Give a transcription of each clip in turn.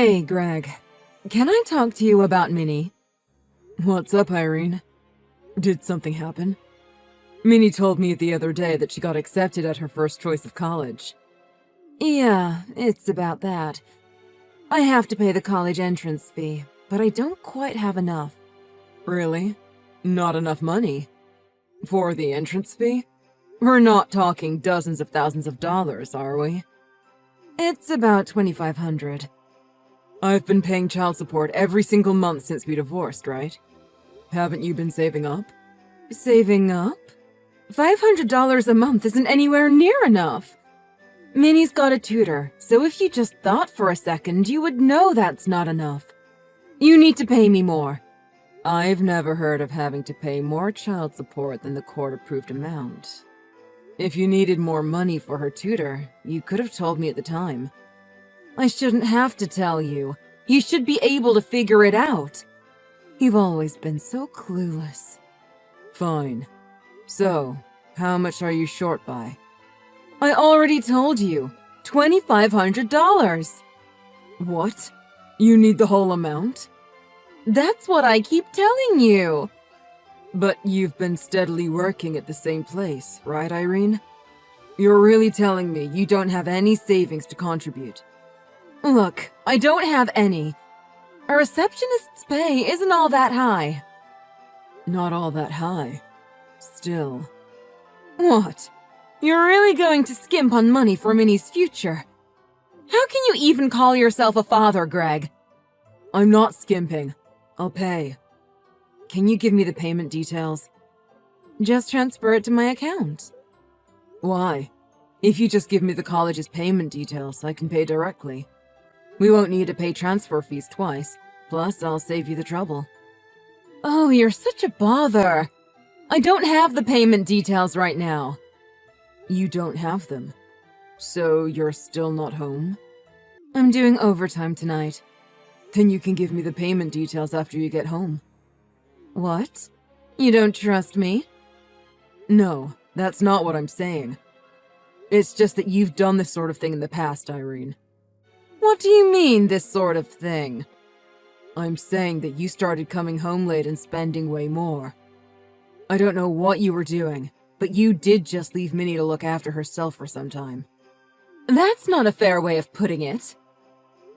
Hey, Greg. Can I talk to you about Minnie? What's up, Irene? Did something happen? Minnie told me the other day that she got accepted at her first choice of college. Yeah, it's about that. I have to pay the college entrance fee, but I don't quite have enough. Really? Not enough money? For the entrance fee? We're not talking dozens of thousands of dollars, are we? It's about $2,500. I've been paying child support every single month since we divorced, right? Haven't you been saving up? Saving up? $500 a month isn't anywhere near enough. Minnie's got a tutor, so if you just thought for a second, you would know that's not enough. You need to pay me more. I've never heard of having to pay more child support than the court-approved amount. If you needed more money for her tutor, you could have told me at the time. I shouldn't have to tell you. You should be able to figure it out. You've always been so clueless. Fine. So, how much are you short by? I already told you. $2,500. What? You need the whole amount? That's what I keep telling you. But you've been steadily working at the same place, right, Irene? You're really telling me you don't have any savings to contribute? Look, I don't have any. A receptionist's pay isn't all that high. Not all that high. Still. What? You're really going to skimp on money for Minnie's future? How can you even call yourself a father, Greg? I'm not skimping. I'll pay. Can you give me the payment details? Just transfer it to my account. Why? If you just give me the college's payment details, I can pay directly. We won't need to pay transfer fees twice. Plus, I'll save you the trouble. Oh, you're such a bother. I don't have the payment details right now. You don't have them? So you're still not home? I'm doing overtime tonight. Then you can give me the payment details after you get home. What? You don't trust me? No, that's not what I'm saying. It's just that you've done this sort of thing in the past, Irene. What do you mean, this sort of thing? I'm saying that you started coming home late and spending way more. I don't know what you were doing, but you did just leave Minnie to look after herself for some time. That's not a fair way of putting it.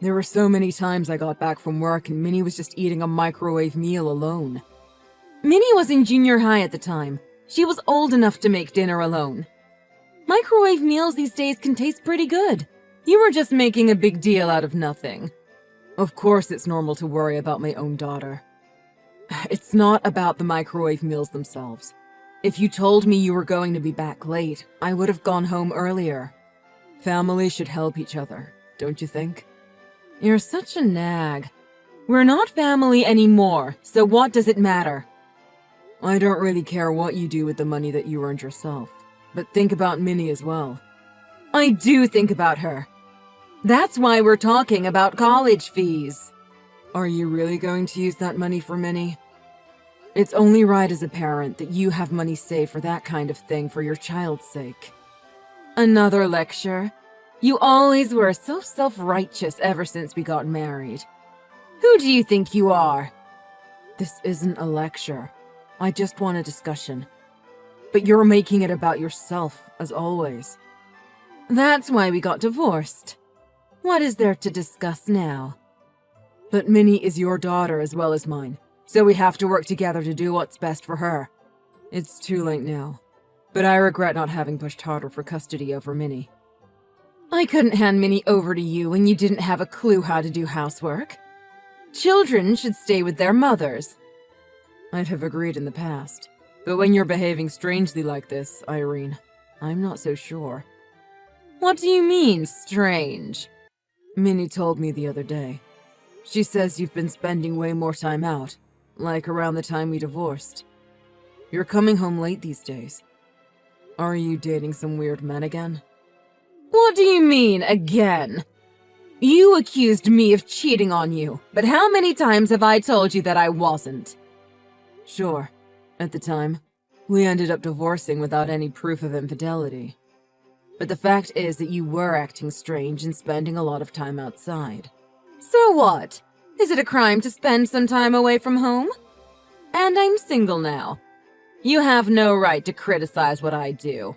There were so many times I got back from work and Minnie was just eating a microwave meal alone. Minnie was in junior high at the time. She was old enough to make dinner alone. Microwave meals these days can taste pretty good. You were just making a big deal out of nothing. Of course it's normal to worry about my own daughter. It's not about the microwave meals themselves. If you told me you were going to be back late, I would have gone home earlier. Family should help each other, don't you think? You're such a nag. We're not family anymore, so what does it matter? I don't really care what you do with the money that you earned yourself, but think about Minnie as well. I do think about her. That's why we're talking about college fees. Are you really going to use that money for Minnie? It's only right as a parent that you have money saved for that kind of thing for your child's sake. Another lecture? You always were so self-righteous ever since we got married. Who do you think you are? This isn't a lecture. I just want a discussion. But you're making it about yourself, as always. That's why we got divorced. What is there to discuss now? But Minnie is your daughter as well as mine, so we have to work together to do what's best for her. It's too late now, but I regret not having pushed harder for custody over Minnie. I couldn't hand Minnie over to you when you didn't have a clue how to do housework. Children should stay with their mothers. I'd have agreed in the past, but when you're behaving strangely like this, Irene, I'm not so sure. What do you mean, strange? Minnie told me the other day. She says you've been spending way more time out, like around the time we divorced. You're coming home late these days. Are you dating some weird men again? What do you mean, again? You accused me of cheating on you, but how many times have I told you that I wasn't? Sure. At the time, we ended up divorcing without any proof of infidelity. But the fact is that you were acting strange and spending a lot of time outside. So what? Is it a crime to spend some time away from home? And I'm single now. You have no right to criticize what I do.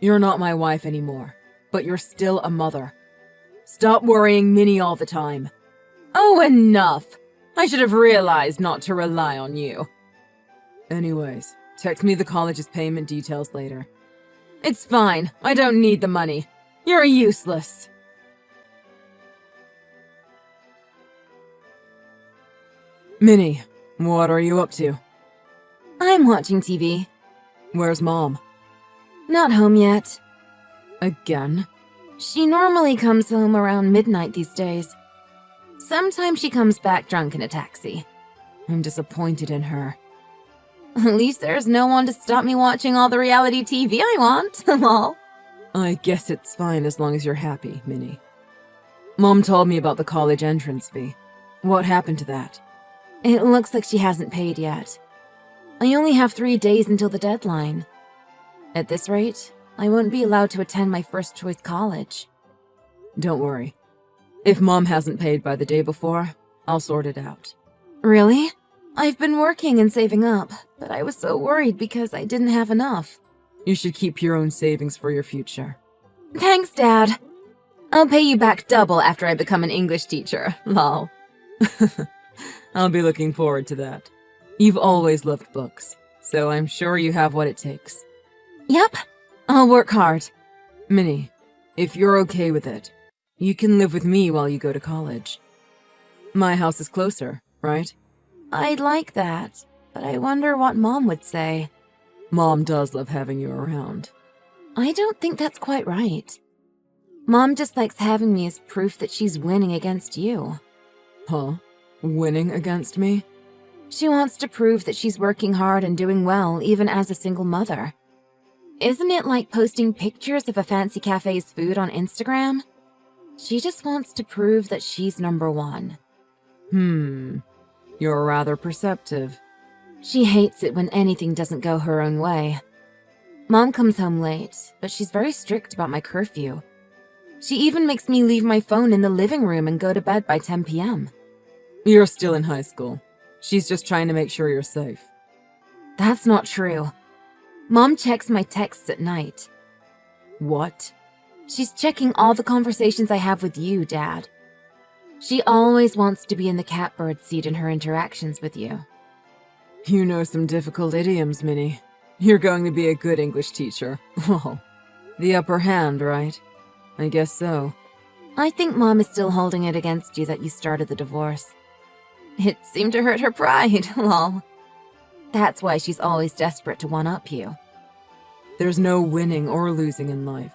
You're not my wife anymore, but you're still a mother. Stop worrying Minnie all the time. Oh, enough! I should have realized not to rely on you. Anyways, text me the college's payment details later. It's fine. I don't need the money. You're useless. Minnie, what are you up to? I'm watching TV. Where's Mom? Not home yet. Again? She normally comes home around midnight these days. Sometimes she comes back drunk in a taxi. I'm disappointed in her. At least there's no one to stop me watching all the reality TV I want, lol. I guess it's fine as long as you're happy, Minnie. Mom told me about the college entrance fee. What happened to that? It looks like she hasn't paid yet. I only have 3 days until the deadline. At this rate, I won't be allowed to attend my first choice college. Don't worry. If Mom hasn't paid by the day before, I'll sort it out. Really? I've been working and saving up, but I was so worried because I didn't have enough. You should keep your own savings for your future. Thanks, Dad. I'll pay you back double after I become an English teacher, lol. I'll be looking forward to that. You've always loved books, so I'm sure you have what it takes. Yep, I'll work hard. Minnie, if you're okay with it, you can live with me while you go to college. My house is closer, right? I'd like that, but I wonder what Mom would say. Mom does love having you around. I don't think that's quite right. Mom just likes having me as proof that she's winning against you. Huh? Winning against me? She wants to prove that she's working hard and doing well, even as a single mother. Isn't it like posting pictures of a fancy cafe's food on Instagram? She just wants to prove that she's number one. You're rather perceptive. She hates it when anything doesn't go her own way. Mom comes home late, but she's very strict about my curfew. She even makes me leave my phone in the living room and go to bed by 10 p.m. You're still in high school. She's just trying to make sure you're safe. That's not true. Mom checks my texts at night. What? She's checking all the conversations I have with you, Dad. She always wants to be in the catbird seat in her interactions with you. You know some difficult idioms, Minnie. You're going to be a good English teacher. Oh, the upper hand, right? I guess so. I think Mom is still holding it against you that you started the divorce. It seemed to hurt her pride, lol. That's why she's always desperate to one-up you. There's no winning or losing in life.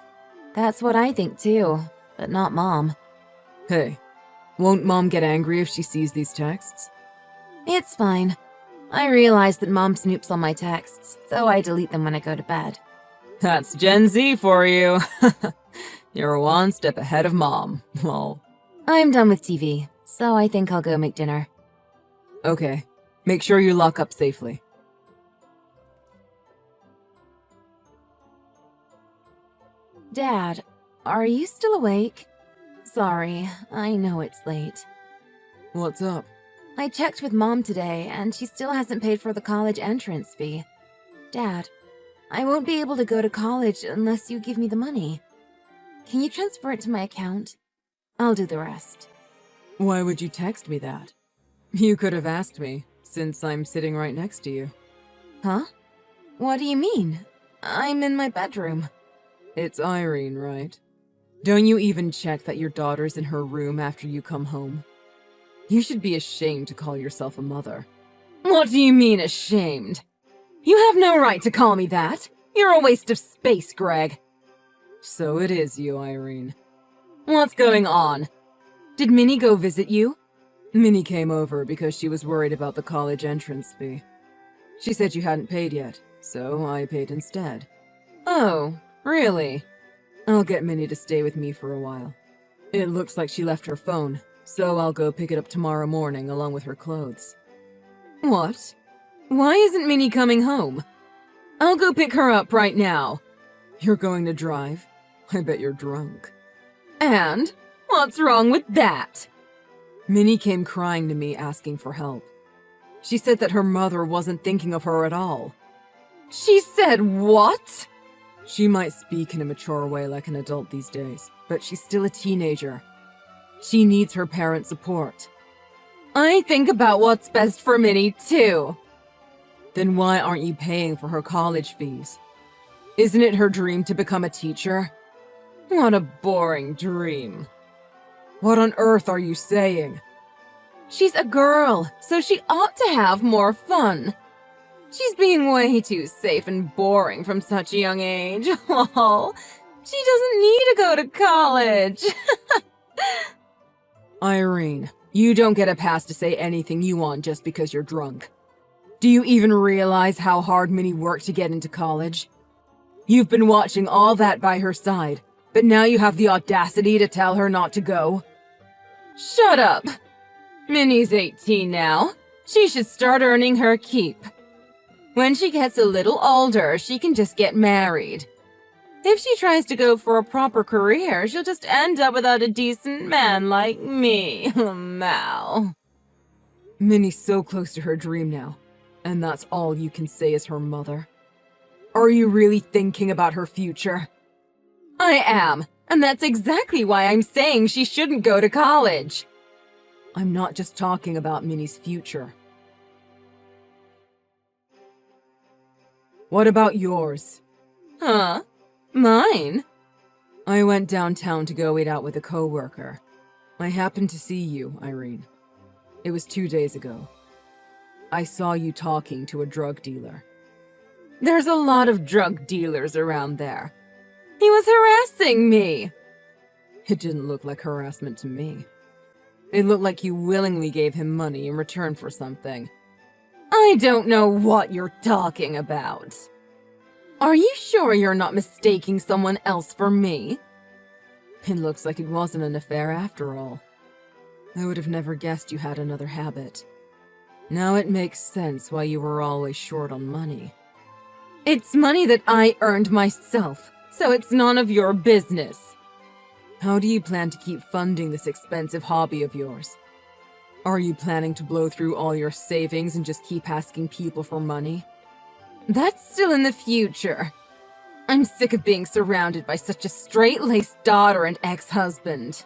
That's what I think too, but not Mom. Hey, won't Mom get angry if she sees these texts? It's fine. I realize that Mom snoops on my texts, so I delete them when I go to bed. That's Gen Z for you. You're one step ahead of Mom, lol. I'm done with TV, so I think I'll go make dinner. Okay, make sure you lock up safely. Dad, are you still awake? Sorry, I know it's late. What's up? I checked with Mom today, and she still hasn't paid for the college entrance fee. Dad, I won't be able to go to college unless you give me the money. Can you transfer it to my account? I'll do the rest. Why would you text me that? You could have asked me, since I'm sitting right next to you. Huh? What do you mean? I'm in my bedroom. It's Irene, right? Don't you even check that your daughter's in her room after you come home? You should be ashamed to call yourself a mother. What do you mean, ashamed? You have no right to call me that. You're a waste of space, Greg. So it is you, Irene. What's going on? Did Minnie go visit you? Minnie came over because she was worried about the college entrance fee. She said you hadn't paid yet, so I paid instead. Oh, really? I'll get Minnie to stay with me for a while. It looks like she left her phone, so I'll go pick it up tomorrow morning along with her clothes. What? Why isn't Minnie coming home? I'll go pick her up right now. You're going to drive? I bet you're drunk. And? What's wrong with that? Minnie came crying to me asking for help. She said that her mother wasn't thinking of her at all. She said what? She might speak in a mature way like an adult these days, but she's still a teenager. She needs her parents' support. I think about what's best for Minnie, too. Then why aren't you paying for her college fees? Isn't it her dream to become a teacher? What a boring dream. What on earth are you saying? She's a girl, so she ought to have more fun. She's being way too safe and boring from such a young age. Oh, she doesn't need to go to college. Irene, you don't get a pass to say anything you want just because you're drunk. Do you even realize how hard Minnie worked to get into college? You've been watching all that by her side, but now you have the audacity to tell her not to go? Shut up! Minnie's 18 now. She should start earning her keep. When she gets a little older, she can just get married. If she tries to go for a proper career, she'll just end up without a decent man like me. Mal. Minnie's so close to her dream now, and that's all you can say as her mother. Are you really thinking about her future? I am, and that's exactly why I'm saying she shouldn't go to college. I'm not just talking about Minnie's future. What about yours? Huh? Mine? I went downtown to go eat out with a coworker. I happened to see you, Irene. It was 2 days ago. I saw you talking to a drug dealer. There's a lot of drug dealers around there. He was harassing me. It didn't look like harassment to me. It looked like you willingly gave him money in return for something. I don't know what you're talking about. Are you sure you're not mistaking someone else for me? It looks like it wasn't an affair after all. I would have never guessed you had another habit. Now it makes sense why you were always short on money. It's money that I earned myself, so it's none of your business. How do you plan to keep funding this expensive hobby of yours? Are you planning to blow through all your savings and just keep asking people for money? That's still in the future. I'm sick of being surrounded by such a straight-laced daughter and ex-husband.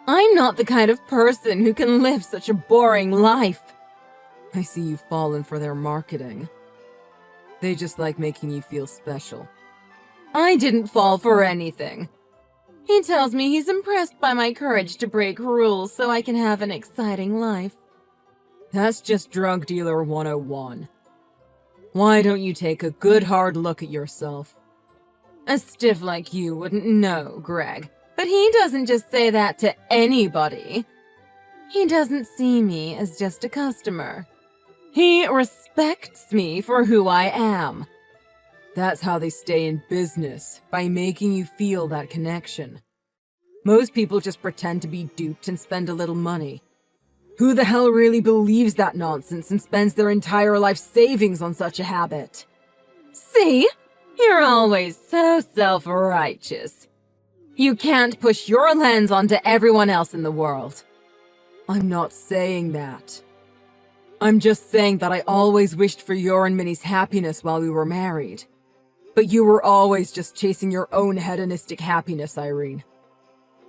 I'm not the kind of person who can live such a boring life. I see you've fallen for their marketing. They just like making you feel special. I didn't fall for anything. He tells me he's impressed by my courage to break rules so I can have an exciting life. That's just drug dealer 101. Why don't you take a good hard look at yourself? A stiff like you wouldn't know, Greg, but he doesn't just say that to anybody. He doesn't see me as just a customer. He respects me for who I am. That's how they stay in business, by making you feel that connection. Most people just pretend to be duped and spend a little money. Who the hell really believes that nonsense and spends their entire life savings on such a habit? See? You're always so self-righteous. You can't push your lens onto everyone else in the world. I'm not saying that. I'm just saying that I always wished for your and Minnie's happiness while we were married. But you were always just chasing your own hedonistic happiness, Irene.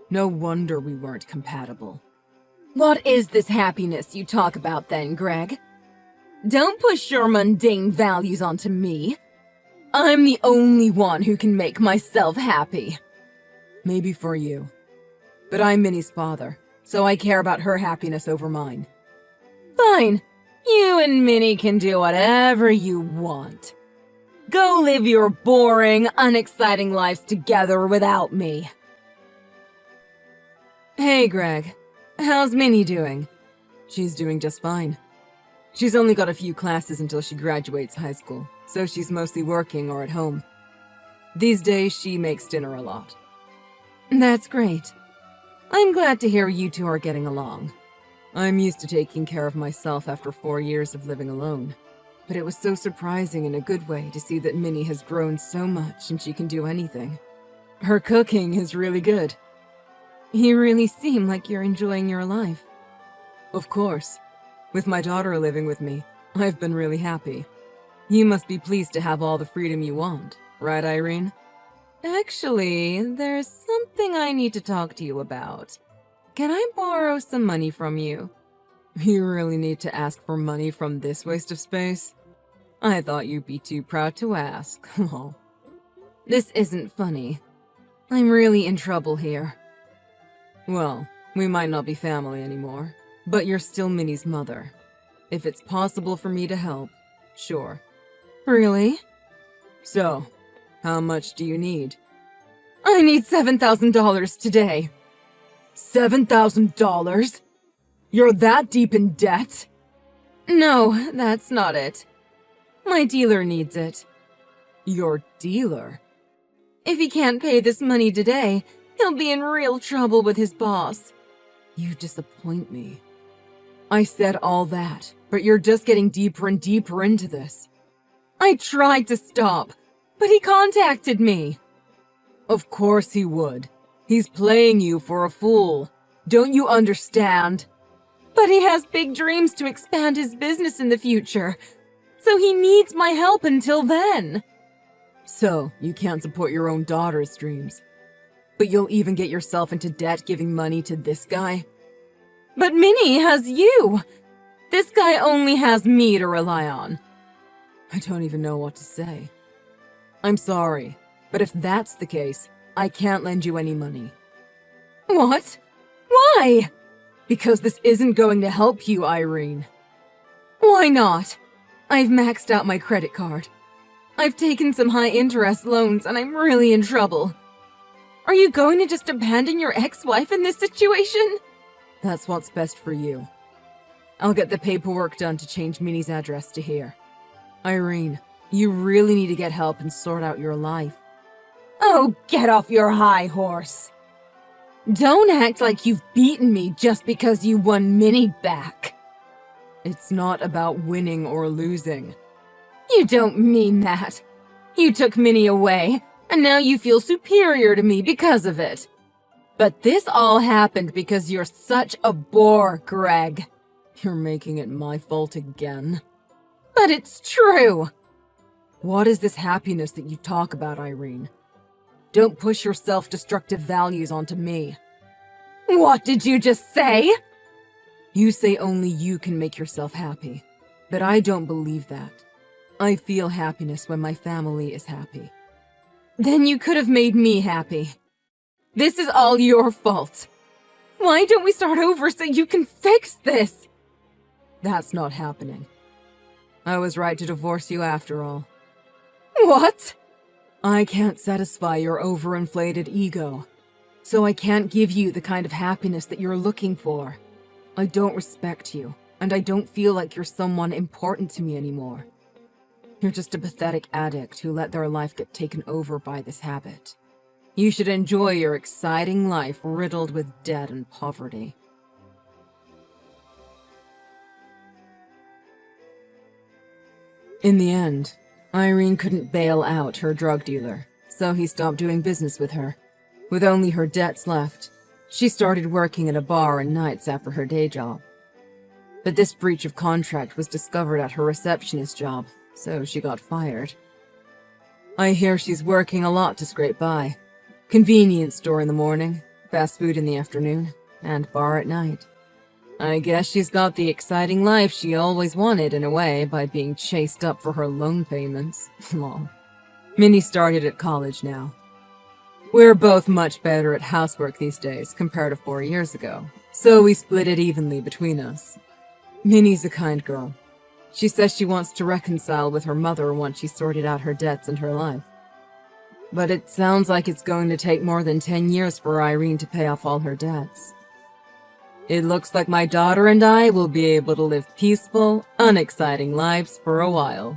No wonder we weren't compatible. What is this happiness you talk about then, Greg? Don't push your mundane values onto me. I'm the only one who can make myself happy. Maybe for you. But I'm Minnie's father, so I care about her happiness over mine. Fine. You and Minnie can do whatever you want. Go live your boring, unexciting lives together without me. Hey, Greg. How's Minnie doing? She's doing just fine. She's only got a few classes until she graduates high school, so she's mostly working or at home. These days, she makes dinner a lot. That's great. I'm glad to hear you two are getting along. I'm used to taking care of myself after 4 years of living alone. But it was so surprising in a good way to see that Minnie has grown so much and she can do anything. Her cooking is really good. You really seem like you're enjoying your life. Of course. With my daughter living with me, I've been really happy. You must be pleased to have all the freedom you want, right, Irene? Actually, there's something I need to talk to you about. Can I borrow some money from you? You really need to ask for money from this waste of space? I thought you'd be too proud to ask. Lol. This isn't funny. I'm really in trouble here. Well, we might not be family anymore, but you're still Minnie's mother. If it's possible for me to help, sure. Really? So, how much do you need? I need $7,000 today. $7,000? You're that deep in debt? No, that's not it. My dealer needs it. Your dealer? If he can't pay this money today, he'll be in real trouble with his boss. You disappoint me. I said all that, but you're just getting deeper and deeper into this. I tried to stop, but he contacted me. Of course he would. He's playing you for a fool. Don't you understand? But he has big dreams to expand his business in the future, so he needs my help until then. So, you can't support your own daughter's dreams. But you'll even get yourself into debt giving money to this guy? But Minnie has you! This guy only has me to rely on. I don't even know what to say. I'm sorry, but if that's the case, I can't lend you any money. What? Why? Because this isn't going to help you, Irene. Why not? I've maxed out my credit card. I've taken some high-interest loans and I'm really in trouble. Are you going to just abandon your ex-wife in this situation? That's what's best for you. I'll get the paperwork done to change Minnie's address to here. Irene, you really need to get help and sort out your life. Oh, get off your high horse. Don't act like you've beaten me just because you won Minnie back. It's not about winning or losing. You don't mean that. You took Minnie away, and now you feel superior to me because of it. But this all happened because you're such a bore, Greg. You're making it my fault again. But it's true. What is this happiness that you talk about, Irene? Don't push your self-destructive values onto me. What did you just say? You say only you can make yourself happy, but I don't believe that. I feel happiness when my family is happy. Then you could have made me happy. This is all your fault. Why don't we start over so you can fix this? That's not happening. I was right to divorce you after all. What? I can't satisfy your overinflated ego, so I can't give you the kind of happiness that you're looking for. I don't respect you, and I don't feel like you're someone important to me anymore. You're just a pathetic addict who let their life get taken over by this habit. You should enjoy your exciting life riddled with debt and poverty. In the end, Irene couldn't bail out her drug dealer, so he stopped doing business with her. With only her debts left, she started working at a bar on nights after her day job. But this breach of contract was discovered at her receptionist job, so she got fired. I hear she's working a lot to scrape by. Convenience store in the morning, fast food in the afternoon, and bar at night. I guess she's got the exciting life she always wanted in a way by being chased up for her loan payments. Lol. Minnie started at college now. We're both much better at housework these days compared to 4 years ago, so we split it evenly between us. Minnie's a kind girl. She says she wants to reconcile with her mother once she's sorted out her debts and her life. But it sounds like it's going to take more than 10 years for Irene to pay off all her debts. It looks like my daughter and I will be able to live peaceful, unexciting lives for a while.